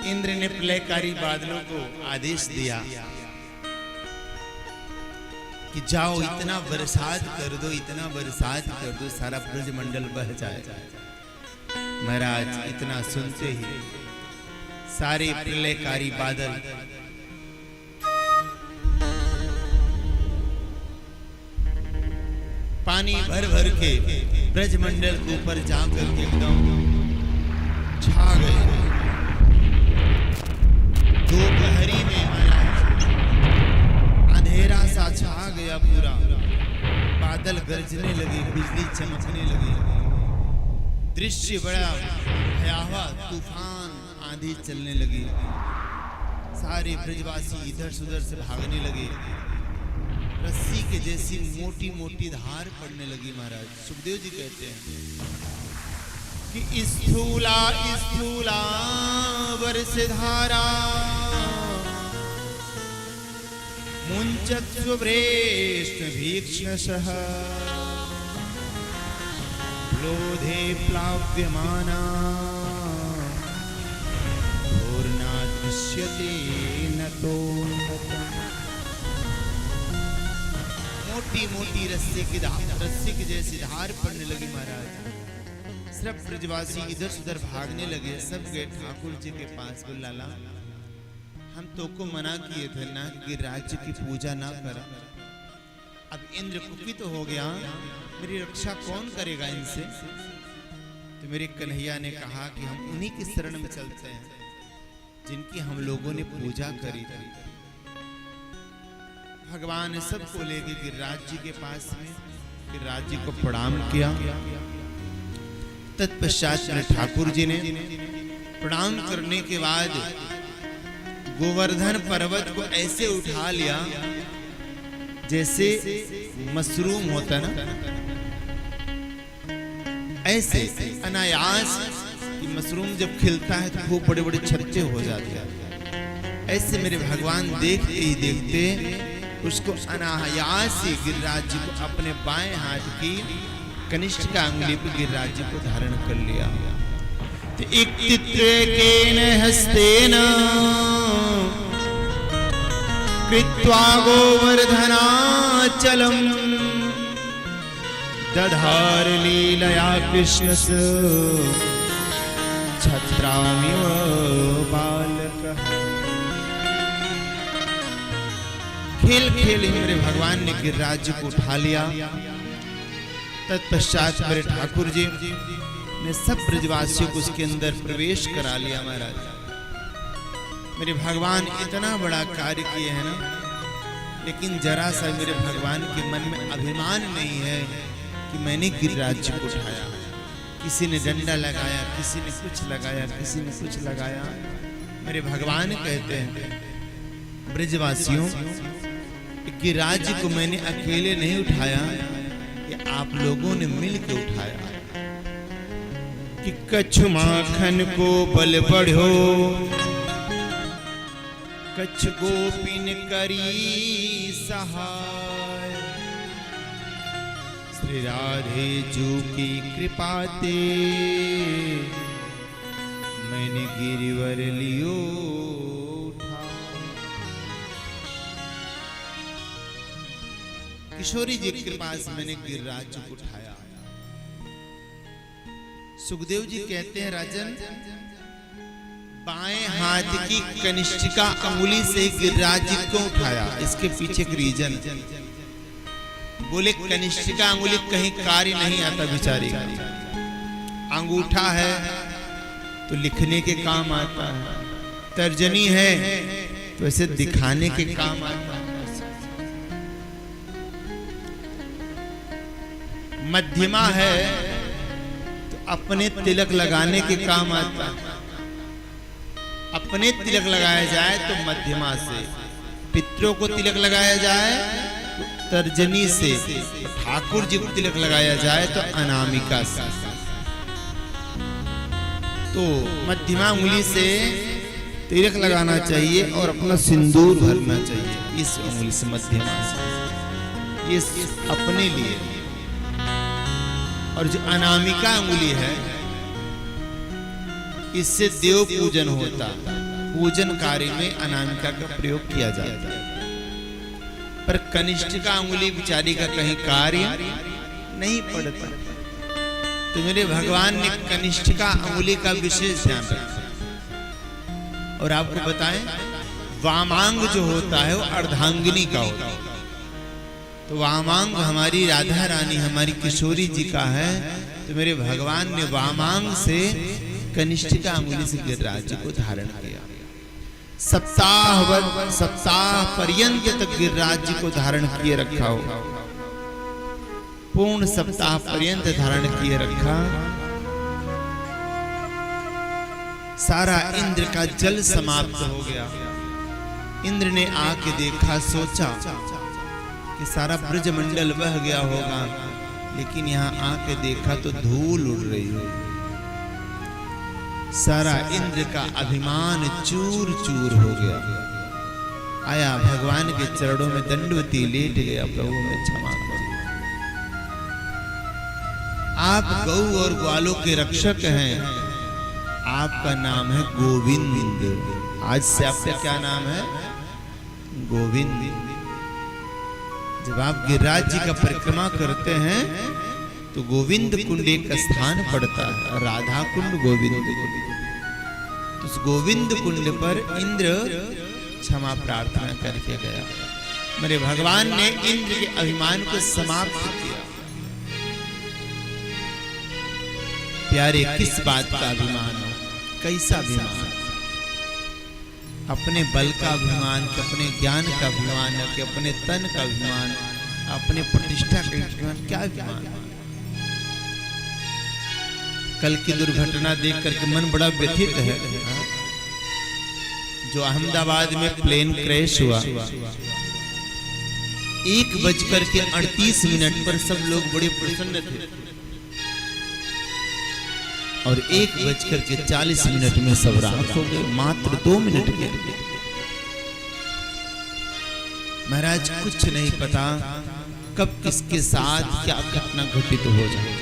इंद्र ने प्रलयकारी बादलों को आदेश दिया कि जाओ इतना बरसात कर दो, इतना बरसात कर दो, सारा ब्रजमंडल बह जाए। महाराज इतना सुनते ही सारे प्रलयकारी बादल पानी भर भर के ब्रजमंडल के ऊपर जाकर के एकदम छा गए। दोपहरी में महाराज अंधेरा सा छा गया पूरा, बादल गरजने लगे, बिजली चमकने लगी, दृश्य बड़ा भयावह, तूफान आंधी चलने लगी। सारे ब्रजवासी इधर से उधर से भागने लगे, रस्सी के जैसी मोटी मोटी धार पड़ने लगी। महाराज सुखदेव जी कहते हैं कि स्थूला स्थूला वर्ष धारा मुंचत सुभ्रेष्ट भीक्षणशः प्लोधे प्लाव्यमाना घोरना दृश्यते नतोन्नतम्। मोटी मोटी रस्सी की जैसी धार पड़ने लगी। महाराज सब ब्रजवासी इधर से उधर भागने लगे। सब गए ठाकुर जी के पास, बोल लाला हम तो को मना किए थे ना कि राज्य की पूजा ना करा, अब इंद्र कुपित तो हो गया, मेरी रक्षा कौन करेगा इनसे? तो मेरे कन्हैया ने कहा कि हम उन्हीं की शरण में चलते हैं जिनकी हम लोगों ने पूजा करी थी। भगवान सबको लेके गिरिराज जी के पास में गिरिराज जी को प्रणाम किया। तत्पश्चात ठाकुर जी ने प्रणाम करने के बाद गोवर्धन पर्वत को ऐसे उठा लिया जैसे मशरूम होता ना, ऐसे अनायास कि मशरूम जब खिलता है तो खूब बड़े बड़े छत्ते हो जाते हैं। ऐसे मेरे भगवान देखते ही देखते उसको अनायास ही गिरिराज जी को अपने बाएं हाथ की कनिष्ठ का अंगुली पर गिरिराज जी को धारण कर लिया। तो इक्तित्रेकेन हस्तेन कृत्वा गोवर्धनाचलम दधार लीलया कृष्णस्य छत्रामिव बालकः। खेल खेल मेरे भगवान ने गिरिराज जी को उठा लिया। तत्पश्चात मेरे ठाकुर जी ने सब ब्रजवासियों को उसके अंदर प्रवेश करा लिया। महाराज मेरे भगवान इतना बड़ा कार्य किए हैं ना, लेकिन जरा सा मेरे भगवान के मन में अभिमान नहीं है कि मैंने गिरिराज जी को उठाया। किसी ने डंडा लगाया, किसी ने कुछ लगाया, किसी ने कुछ लगाया। मेरे भगवान कहते हैं ब्रजवासियों गिरिराज जी को मैंने अकेले नहीं उठाया, ये आप लोगों ने मिल के उठाया। कि कछु माखन को बल बढ़ो कछु गोपिन करी सहाय, श्री राधे जू की कृपा ते मैंने गिरिवर लियो उठा। किशोरी जी की कृपा से मैंने गिरिराज जी को उठाया। सुखदेव जी कहते हैं राजन, बाएं हाथ की कनिष्ठिका अंगुली से गिरिराज जी को उठाया। इसके पीछे एक रीजन, बोले कनिष्ठिका अंगुली कहीं कार्य नहीं आता बेचारी, अंगूठा है तो लिखने के काम आता है, तर्जनी है तो ऐसे दिखाने के काम आता है, मध्यमा है तो अपने तिलक लगाने के काम आता है। अपने तिलक लगाया जाए तो मध्यमा से, पितरों को तिलक लगाया जाए तो तर्जनी से, ठाकुर जी को तिलक लगाया जाए तो अनामिका से। तो मध्यमा उंगली से तिलक लगाना चाहिए और अपना सिंदूर भरना चाहिए इस उंगली से, मध्यमा से, ये अपने लिए। और जो अनामिका उंगली है इससे देव पूजन होता, पूजन कार्य में अनामिका का प्रयोग किया जाता है। पर कनिष्ठिका अंगुली बिचारी का कहीं कार्य नहीं पड़ता। तो मेरे भगवान ने कनिष्ठिका अंगुली का विशेष ध्यान रखा। और आपको बताएं, वामांग जो होता है वो अर्धांगिनी का होता है। तो वामांग हमारी राधा रानी, हमारी किशोरी जी का है। तो मेरे भगवान ने वामांग से कनिष्ठिका अंगुली से गिरिराज जी को धारण किया। सप्ताह पर्यंत तक गिरिराज जी को धारण किए रखा हो। पूर्ण सप्ताह पर्यंत धारण किए रखा। सारा इंद्र का जल समाप्त हो गया। इंद्र ने आके देखा, सोचा कि सारा ब्रजमंडल बह गया होगा, लेकिन यहाँ आके देखा तो धूल उड़ रही है। सारा इंद्र का अभिमान चूर चूर हो गया। आया भगवान के चरणों में दंडवती लेट गया, प्रभु में क्षमा करो। आप गौ और ग्वालों के रक्षक हैं। आपका नाम है गोविंद। आज से आपका क्या नाम है? गोविंद। जब आप गिरिराज जी का परिक्रमा करते हैं तो गोविंद कुंड एक स्थान पड़ता है, राधा कुंड गोविंद कुंड। तो उस गोविंद कुंड पर इंद्र क्षमा प्रार्थना करके गया। मेरे भगवान ने इंद्र के अभिमान को समाप्त किया। प्यारे, किस बात का अभिमान हो? कैसा अभिमान? अपने बल का अभिमान, कि अपने ज्ञान का अभिमान, कि अपने तन का अभिमान, अपने प्रतिष्ठा का अभिमान? क्या अभिमान? कल की दुर्घटना देख करके मन बड़ा व्यथित है। जो अहमदाबाद में प्लेन क्रैश हुआ, 1:38 पर सब लोग बड़े प्रसन्न थे और 1:40 में सब रात हो गए। मात्र 2 मिनट के। महाराज, कुछ नहीं पता कब किसके साथ क्या घटना घटित हो जाए।